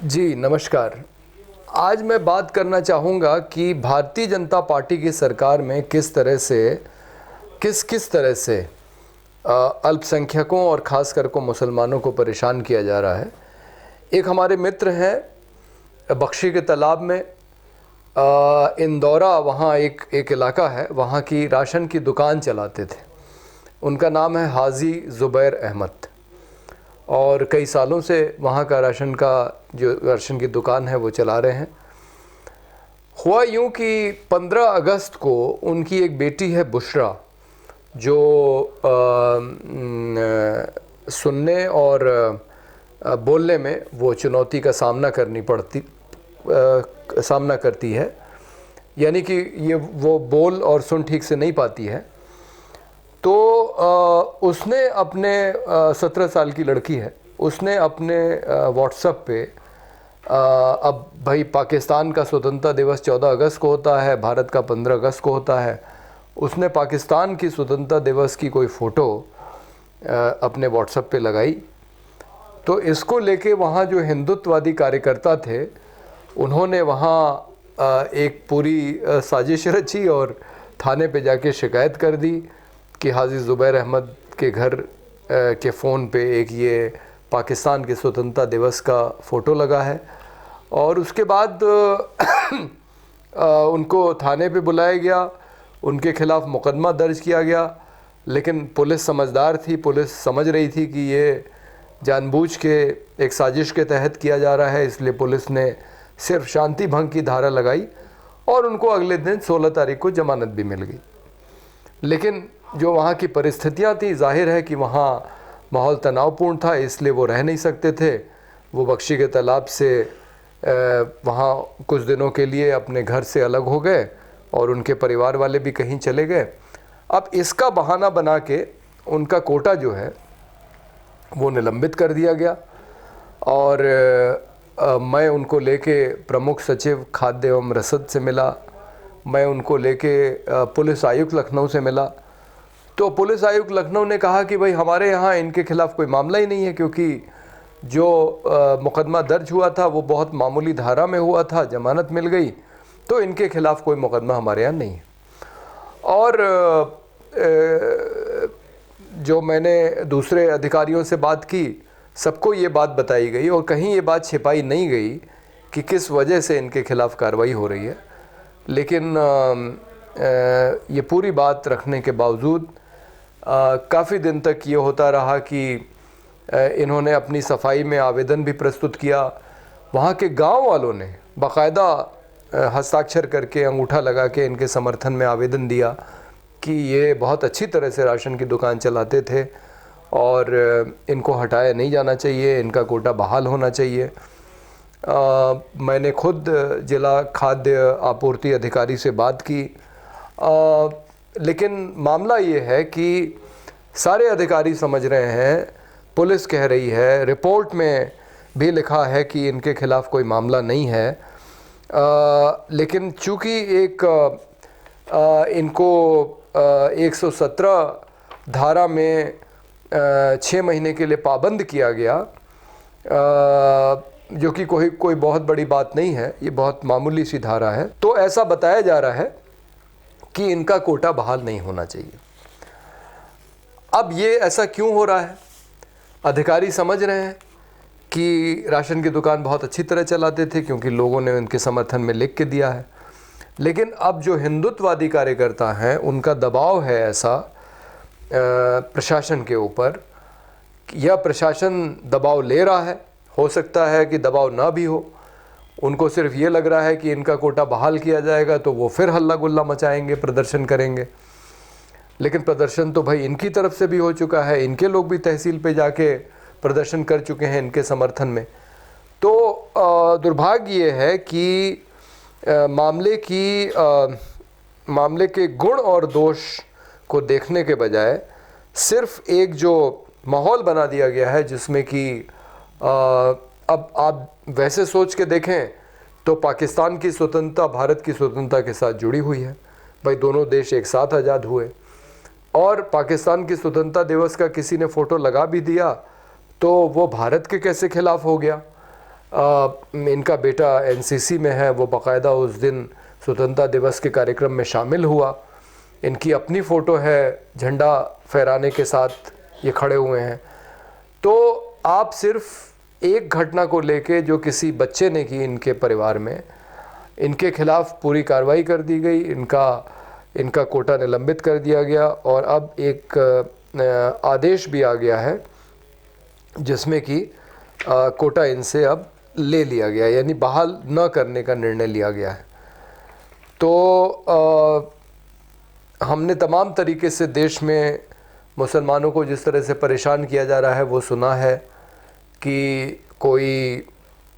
जी नमस्कार। आज मैं बात करना चाहूँगा कि भारतीय जनता पार्टी की सरकार में किस तरह से अल्पसंख्यकों और ख़ास कर को मुसलमानों को परेशान किया जा रहा है। एक हमारे मित्र हैं बख्शी के तालाब में इंदौरा, वहाँ एक इलाका है, वहाँ की राशन की दुकान चलाते थे। उनका नाम है हाजी ज़ुबैर अहमद और कई सालों से वहाँ का राशन की दुकान है वो चला रहे हैं। हुआ यूँ कि 15 अगस्त को उनकी एक बेटी है बुशरा, जो सुनने और बोलने में वो चुनौती का सामना करती है, यानी कि ये वो बोल और सुन ठीक से नहीं पाती है। तो उसने अपने 17 साल की लड़की है, उसने अपने व्हाट्सएप पे अब भाई पाकिस्तान का स्वतंत्रता दिवस 14 अगस्त को होता है, भारत का 15 अगस्त को होता है। उसने पाकिस्तान की स्वतंत्रता दिवस की कोई फ़ोटो अपने व्हाट्सएप पे लगाई। तो इसको लेके वहाँ जो हिंदुत्ववादी कार्यकर्ता थे उन्होंने वहाँ एक पूरी साजिश रची और थाने पे जाके शिकायत कर दी कि हाजी ज़ुबैर अहमद के घर के फ़ोन पे एक ये पाकिस्तान के स्वतंत्रता दिवस का फ़ोटो लगा है। और उसके बाद उनको थाने पे बुलाया गया, उनके ख़िलाफ़ मुकदमा दर्ज किया गया। लेकिन पुलिस समझदार थी, पुलिस समझ रही थी कि ये जानबूझ के एक साजिश के तहत किया जा रहा है, इसलिए पुलिस ने सिर्फ शांति भंग की धारा लगाई और उनको अगले दिन 16 तारीख को ज़मानत भी मिल गई। लेकिन जो वहाँ की परिस्थितियाँ थी, जाहिर है कि वहाँ माहौल तनावपूर्ण था, इसलिए वो रह नहीं सकते थे। वो बख्शी के तालाब से वहाँ कुछ दिनों के लिए अपने घर से अलग हो गए और उनके परिवार वाले भी कहीं चले गए। अब इसका बहाना बना के उनका कोटा जो है वो निलंबित कर दिया गया और मैं उनको लेके प्रमुख सचिव खाद्य एवं रसद से मिला, मैं उनको लेके पुलिस आयुक्त लखनऊ से मिला। तो पुलिस आयुक्त लखनऊ ने कहा कि भाई हमारे यहाँ इनके खिलाफ़ कोई मामला ही नहीं है, क्योंकि जो मुकदमा दर्ज हुआ था वो बहुत मामूली धारा में हुआ था, ज़मानत मिल गई, तो इनके खिलाफ़ कोई मुकदमा हमारे यहाँ नहीं है। और जो मैंने दूसरे अधिकारियों से बात की, सबको ये बात बताई गई और कहीं ये बात छिपाई नहीं गई कि किस वजह से इनके खिलाफ़ कार्रवाई हो रही है। लेकिन ये पूरी बात रखने के बावजूद काफ़ी दिन तक ये होता रहा कि इन्होंने अपनी सफाई में आवेदन भी प्रस्तुत किया। वहाँ के गांव वालों ने बाकायदा हस्ताक्षर करके, अंगूठा लगा के इनके समर्थन में आवेदन दिया कि ये बहुत अच्छी तरह से राशन की दुकान चलाते थे और इनको हटाया नहीं जाना चाहिए, इनका कोटा बहाल होना चाहिए। मैंने खुद जिला खाद्य आपूर्ति अधिकारी से बात की, लेकिन मामला ये है कि सारे अधिकारी समझ रहे हैं, पुलिस कह रही है, रिपोर्ट में भी लिखा है कि इनके खिलाफ़ कोई मामला नहीं है। लेकिन चूँकि इनको 117 धारा में 6 महीने के लिए पाबंद किया गया, जो कि कोई बहुत बड़ी बात नहीं है, ये बहुत मामूली सी धारा है। तो ऐसा बताया जा रहा है कि इनका कोटा बहाल नहीं होना चाहिए। अब ये ऐसा क्यों हो रहा है? अधिकारी समझ रहे हैं कि राशन की दुकान बहुत अच्छी तरह चलाते थे क्योंकि लोगों ने उनके समर्थन में लिख के दिया है। लेकिन अब जो हिंदुत्ववादी कार्यकर्ता हैं उनका दबाव है ऐसा प्रशासन के ऊपर, यह प्रशासन दबाव ले रहा है, हो सकता है कि दबाव ना भी हो। उनको सिर्फ ये लग रहा है कि इनका कोटा बहाल किया जाएगा तो वो फिर हल्ला गुल्ला मचाएंगे, प्रदर्शन करेंगे। लेकिन प्रदर्शन तो भाई इनकी तरफ से भी हो चुका है, इनके लोग भी तहसील पे जाके प्रदर्शन कर चुके हैं इनके समर्थन में। तो दुर्भाग्य ये है कि मामले के गुण और दोष को देखने के बजाय सिर्फ एक जो माहौल बना दिया गया है जिसमें कि अब आप वैसे सोच के देखें तो पाकिस्तान की स्वतंत्रता भारत की स्वतंत्रता के साथ जुड़ी हुई है। भाई दोनों देश एक साथ आज़ाद हुए और पाकिस्तान की स्वतंत्रता दिवस का किसी ने फ़ोटो लगा भी दिया तो वो भारत के कैसे खिलाफ़ हो गया? इनका बेटा एनसीसी में है, वो बाकायदा उस दिन स्वतंत्रता दिवस के कार्यक्रम में शामिल हुआ। इनकी अपनी फ़ोटो है झंडा फहराने के साथ, ये खड़े हुए हैं। तो आप सिर्फ एक घटना को लेके जो किसी बच्चे ने की इनके परिवार में, इनके खिलाफ पूरी कार्रवाई कर दी गई, इनका कोटा निलंबित कर दिया गया और अब एक आदेश भी आ गया है जिसमें कि कोटा इनसे अब ले लिया गया, यानी बहाल न करने का निर्णय लिया गया है। तो हमने तमाम तरीके से देश में मुसलमानों को जिस तरह से परेशान किया जा रहा है वो सुना है कि कोई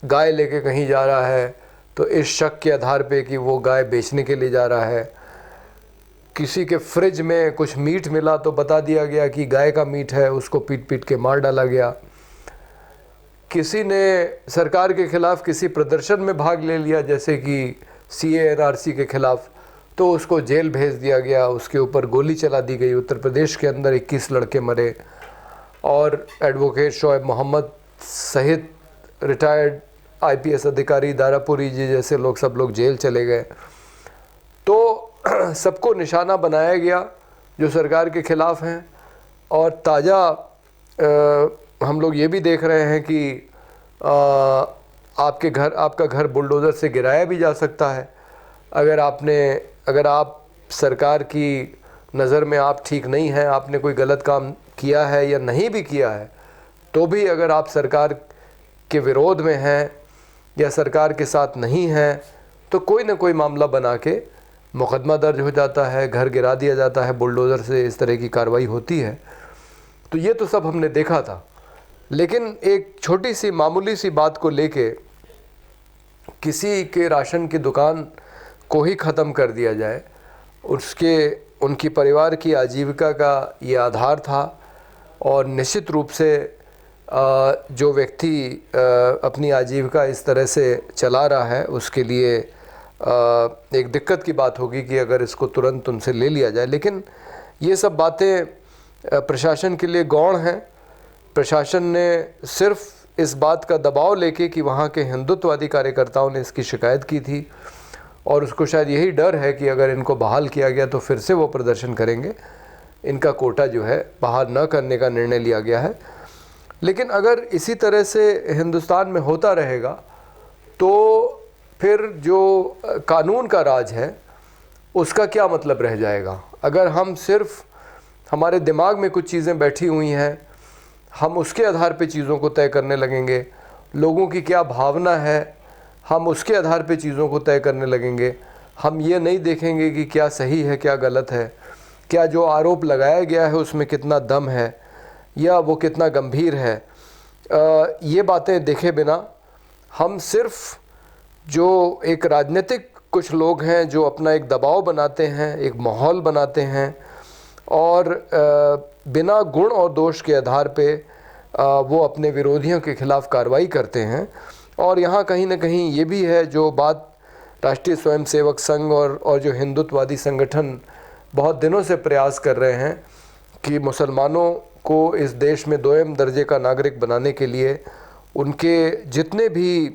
गाय लेके कहीं जा रहा है तो इस शक के आधार पे कि वो गाय बेचने के लिए जा रहा है। किसी के फ्रिज में कुछ मीट मिला तो बता दिया गया कि गाय का मीट है, उसको पीट पीट के मार डाला गया। किसी ने सरकार के ख़िलाफ़ किसी प्रदर्शन में भाग ले लिया, जैसे कि CA/NRC के ख़िलाफ़, तो उसको जेल भेज दिया गया, उसके ऊपर गोली चला दी गई। उत्तर प्रदेश के अंदर 21 लड़के मरे और एडवोकेट शोएब मोहम्मद सहित रिटायर्ड IPS अधिकारी दारापुरी जी जैसे लोग, सब लोग जेल चले गए। तो सबको निशाना बनाया गया जो सरकार के ख़िलाफ़ हैं। और ताज़ा हम लोग ये भी देख रहे हैं कि आपका घर बुलडोज़र से गिराया भी जा सकता है। अगर आप सरकार की नज़र में आप ठीक नहीं हैं, आपने कोई गलत काम किया है या नहीं भी किया है, तो भी अगर आप सरकार के विरोध में हैं या सरकार के साथ नहीं हैं तो कोई ना कोई मामला बना के मुकदमा दर्ज हो जाता है, घर गिरा दिया जाता है बुलडोज़र से, इस तरह की कार्रवाई होती है। तो ये तो सब हमने देखा था। लेकिन एक छोटी सी मामूली सी बात को लेके किसी के राशन की दुकान को ही ख़त्म कर दिया जाए, उनकी परिवार की आजीविका का ये आधार था। और निश्चित रूप से जो व्यक्ति अपनी आजीविका इस तरह से चला रहा है उसके लिए एक दिक्कत की बात होगी कि अगर इसको तुरंत उनसे ले लिया जाए। लेकिन ये सब बातें प्रशासन के लिए गौण हैं। प्रशासन ने सिर्फ इस बात का दबाव लेके कि वहाँ के हिंदुत्ववादी कार्यकर्ताओं ने इसकी शिकायत की थी और उसको शायद यही डर है कि अगर इनको बहाल किया गया तो फिर से वो प्रदर्शन करेंगे, इनका कोटा जो है बहाल न करने का निर्णय लिया गया है। लेकिन अगर इसी तरह से हिंदुस्तान में होता रहेगा तो फिर जो कानून का राज है उसका क्या मतलब रह जाएगा। अगर हम सिर्फ हमारे दिमाग में कुछ चीज़ें बैठी हुई हैं, हम उसके आधार पे चीज़ों को तय करने लगेंगे, लोगों की क्या भावना है हम उसके आधार पे चीज़ों को तय करने लगेंगे, हम ये नहीं देखेंगे कि क्या सही है क्या गलत है, क्या जो आरोप लगाया गया है उसमें कितना दम है या वो कितना गंभीर है, ये बातें देखे बिना हम सिर्फ जो एक राजनीतिक कुछ लोग हैं जो अपना एक दबाव बनाते हैं, एक माहौल बनाते हैं और बिना गुण और दोष के आधार पे वो अपने विरोधियों के ख़िलाफ़ कार्रवाई करते हैं। और यहाँ कहीं ना कहीं ये भी है जो बात राष्ट्रीय स्वयंसेवक संघ और जो हिंदुत्ववादी संगठन बहुत दिनों से प्रयास कर रहे हैं कि मुसलमानों को इस देश में दोयम दर्जे का नागरिक बनाने के लिए उनके जितने भी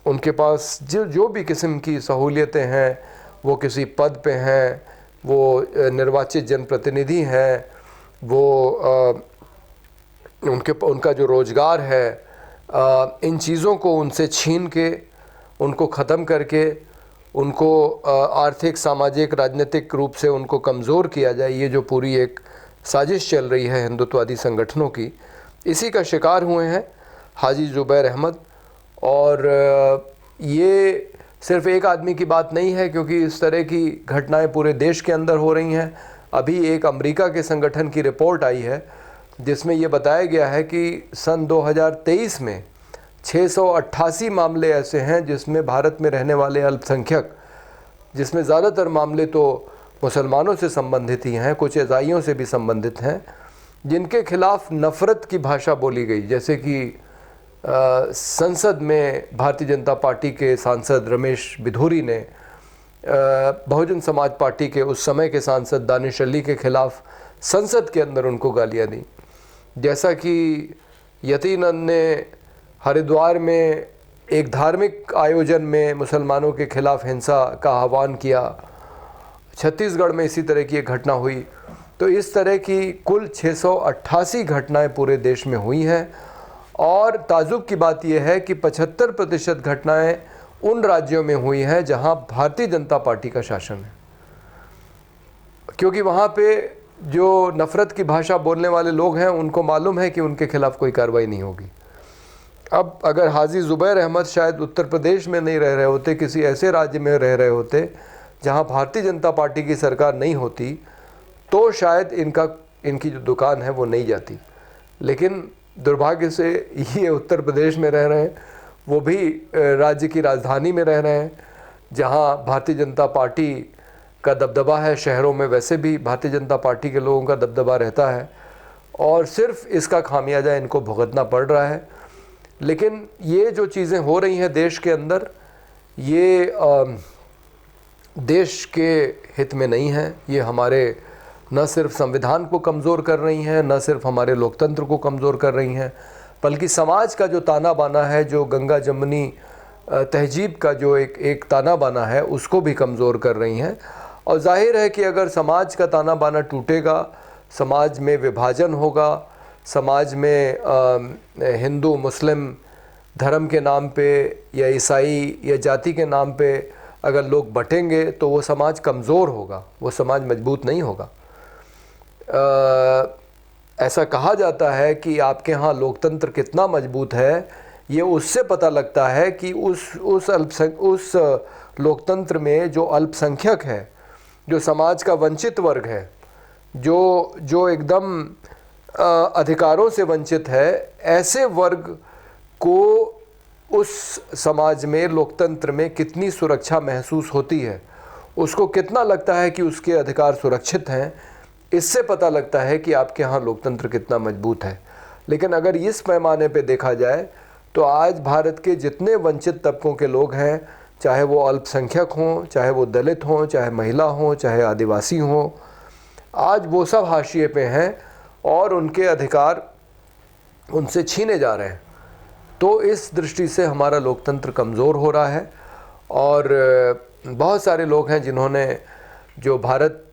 उनके पास जो भी किस्म की सहूलियतें हैं, वो किसी पद पे हैं, वो निर्वाचित जनप्रतिनिधि हैं, वो उनका जो रोज़गार है, इन चीज़ों को उनसे छीन के उनको ख़त्म करके उनको आर्थिक, सामाजिक, राजनीतिक रूप से उनको कमज़ोर किया जाए। ये जो पूरी एक साजिश चल रही है हिंदुत्ववादी संगठनों की, इसी का शिकार हुए हैं हाजी ज़ुबैर अहमद। और ये सिर्फ एक आदमी की बात नहीं है, क्योंकि इस तरह की घटनाएं पूरे देश के अंदर हो रही हैं। अभी एक अमेरिका के संगठन की रिपोर्ट आई है जिसमें ये बताया गया है कि सन 2023 में 688 मामले ऐसे हैं जिसमें भारत में रहने वाले अल्पसंख्यक, जिसमें ज़्यादातर मामले तो मुसलमानों से संबंधित ही हैं, कुछ ईसाइयों से भी संबंधित हैं, जिनके खिलाफ़ नफ़रत की भाषा बोली गई। जैसे कि संसद में भारतीय जनता पार्टी के सांसद रमेश बिधूरी ने बहुजन समाज पार्टी के उस समय के सांसद दानिश अली के ख़िलाफ़ संसद के अंदर उनको गालियाँ दी। जैसा कि यतीनन ने हरिद्वार में एक धार्मिक आयोजन में मुसलमानों के खिलाफ हिंसा का आह्वान किया, छत्तीसगढ़ में इसी तरह की एक घटना हुई। तो इस तरह की कुल 688 घटनाएं पूरे देश में हुई हैं और ताजुब की बात यह है कि 75% घटनाएं उन राज्यों में हुई हैं जहां भारतीय जनता पार्टी का शासन है, क्योंकि वहां पे जो नफ़रत की भाषा बोलने वाले लोग हैं उनको मालूम है कि उनके खिलाफ कोई कार्रवाई नहीं होगी। अब अगर हाजी ज़ुबैर अहमद शायद उत्तर प्रदेश में नहीं रह रहे होते, किसी ऐसे राज्य में रह रहे होते जहां भारतीय जनता पार्टी की सरकार नहीं होती, तो शायद इनकी जो दुकान है वो नहीं जाती। लेकिन दुर्भाग्य से ये उत्तर प्रदेश में रह रहे हैं, वो भी राज्य की राजधानी में रह रहे हैं जहां भारतीय जनता पार्टी का दबदबा है। शहरों में वैसे भी भारतीय जनता पार्टी के लोगों का दबदबा रहता है और सिर्फ इसका खामियाजा इनको भुगतना पड़ रहा है। लेकिन ये जो चीज़ें हो रही हैं देश के अंदर, ये देश के हित में नहीं है। ये हमारे न सिर्फ संविधान को कमज़ोर कर रही हैं, न सिर्फ हमारे लोकतंत्र को कमज़ोर कर रही हैं, बल्कि समाज का जो ताना बाना है, जो गंगा जमुनी तहजीब का जो एक ताना बाना है, उसको भी कमज़ोर कर रही हैं। और जाहिर है कि अगर समाज का ताना बाना टूटेगा, समाज में विभाजन होगा, समाज में हिंदू मुस्लिम धर्म के नाम पे या ईसाई या जाति के नाम पे अगर लोग बटेंगे तो वो समाज कमज़ोर होगा, वो समाज मजबूत नहीं होगा। ऐसा कहा जाता है कि आपके यहाँ लोकतंत्र कितना मजबूत है, ये उससे पता लगता है कि उस लोकतंत्र में जो अल्पसंख्यक है, जो समाज का वंचित वर्ग है, जो एकदम अधिकारों से वंचित है, ऐसे वर्ग को उस समाज में, लोकतंत्र में कितनी सुरक्षा महसूस होती है, उसको कितना लगता है कि उसके अधिकार सुरक्षित हैं, इससे पता लगता है कि आपके यहाँ लोकतंत्र कितना मजबूत है। लेकिन अगर इस पैमाने पे देखा जाए तो आज भारत के जितने वंचित तबकों के लोग हैं, चाहे वो अल्पसंख्यक हों, चाहे वो दलित हों, चाहे महिला हों, चाहे आदिवासी हों, आज वो सब हाशिए पे हैं और उनके अधिकार उनसे छीने जा रहे हैं। तो इस दृष्टि से हमारा लोकतंत्र कमज़ोर हो रहा है। और बहुत सारे लोग हैं जिन्होंने जो भारत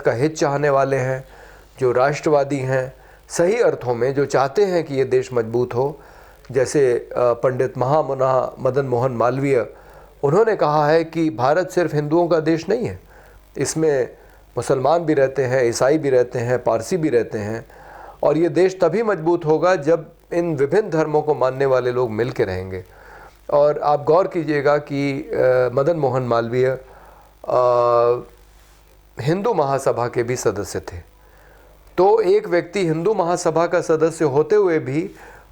का हित चाहने वाले हैं, जो राष्ट्रवादी हैं, सही अर्थों में जो चाहते हैं कि ये देश मजबूत हो, जैसे पंडित महामना मदन मोहन मालवीय, उन्होंने कहा है कि भारत सिर्फ हिंदुओं का देश नहीं है, इसमें मुसलमान भी रहते हैं, ईसाई भी रहते हैं, पारसी भी रहते हैं, और ये देश तभी मजबूत होगा जब इन विभिन्न धर्मों को मानने वाले लोग मिल के रहेंगे। और आप गौर कीजिएगा कि मदन मोहन मालवीय हिंदू महासभा के भी सदस्य थे। तो एक व्यक्ति हिंदू महासभा का सदस्य होते हुए भी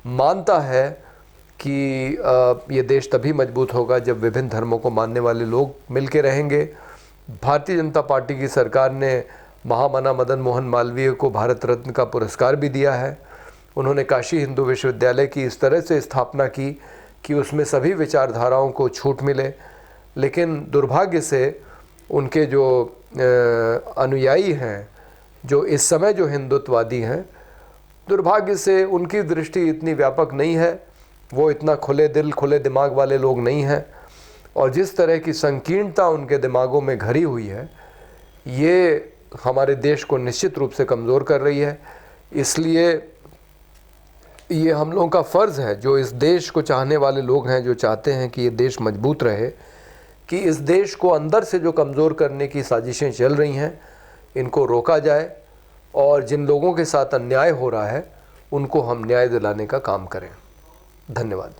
मानता है कि ये देश तभी मजबूत होगा जब विभिन्न धर्मों को मानने वाले लोग मिल के रहेंगे। भारतीय जनता पार्टी की सरकार ने महामना मदन मोहन मालवीय को भारत रत्न का पुरस्कार भी दिया है। उन्होंने काशी हिंदू विश्वविद्यालय की इस तरह से स्थापना की कि उसमें सभी विचारधाराओं को छूट मिले। लेकिन दुर्भाग्य से उनके जो अनुयायी हैं, जो इस समय जो हिंदुत्ववादी हैं, दुर्भाग्य से उनकी दृष्टि इतनी व्यापक नहीं है, वो इतना खुले दिल खुले दिमाग वाले लोग नहीं हैं। और जिस तरह की संकीर्णता उनके दिमागों में घरी हुई है, ये हमारे देश को निश्चित रूप से कमज़ोर कर रही है। इसलिए ये हम लोगों का फ़र्ज़ है, जो इस देश को चाहने वाले लोग हैं, जो चाहते हैं कि ये देश मजबूत रहे, कि इस देश को अंदर से जो कमज़ोर करने की साजिशें चल रही हैं, इनको रोका जाए और जिन लोगों के साथ अन्याय हो रहा है उनको हम न्याय दिलाने का काम करें। धन्यवाद।